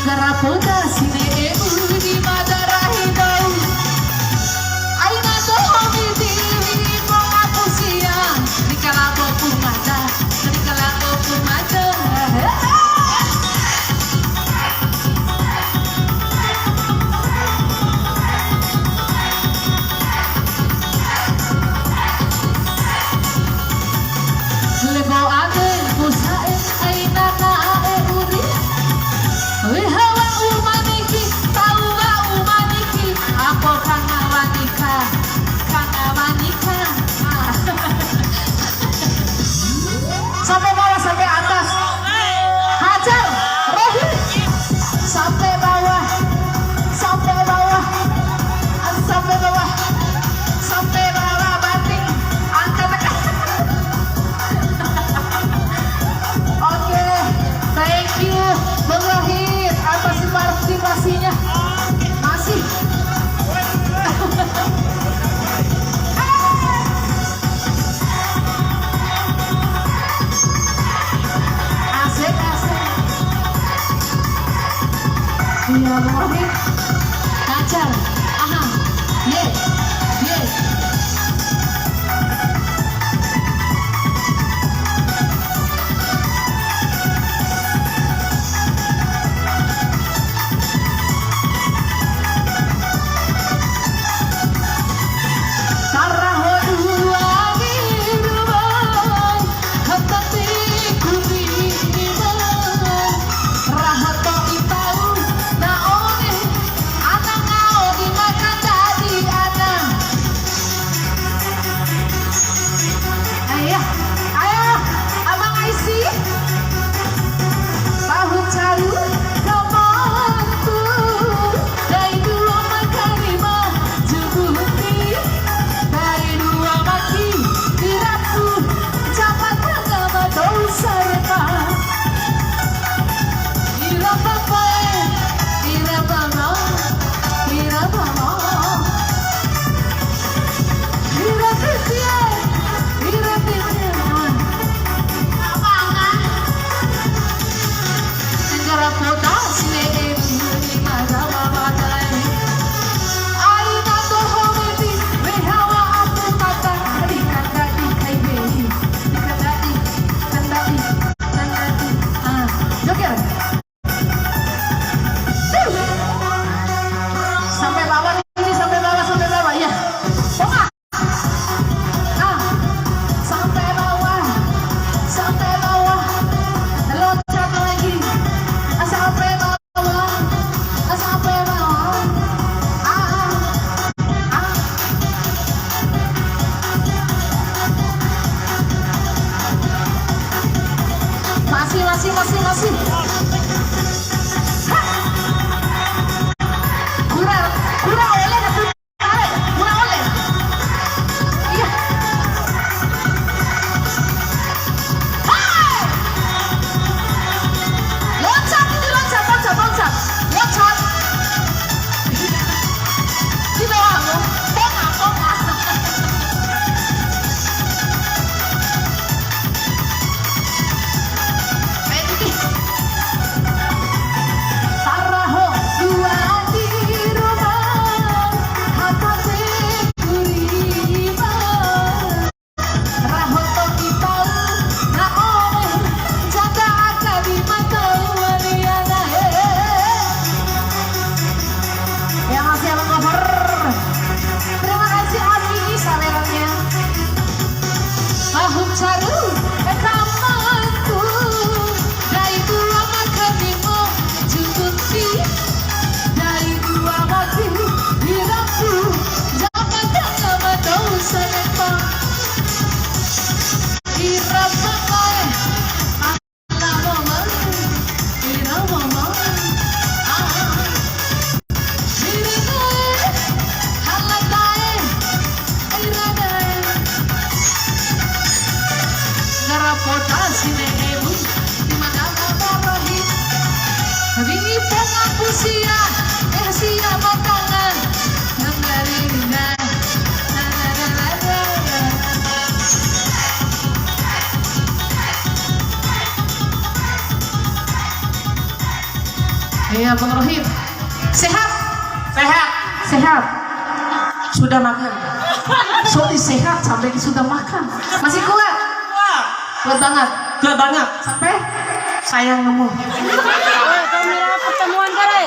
Karaputa sine di madarahi dau aina to homiti mo apusia di kalabo pumata lebo ade pusae aina na e uri hawa umaniki tawa umaniki apa kana wanika sampai bawah sampai atas hajar rohi sampai bawah sampai bawah sampai bawah sampai bawah banting angkat tekan. Oke, thank you Bang Wahid atas partisipasinya. Masih asik. Iya Bang Wahid ngajar. Aha, ye. Rahato itau naone anak ngao di makan tadi Iya, Bang Rohim. Sehat? Sehat. Sehat. Sudah makan. Sorry, sehat sampai sudah makan. Masih kuat? Wah, Kuat banget. kuat banget. Sampai Sayang kamu. Kamera pertemuan kare.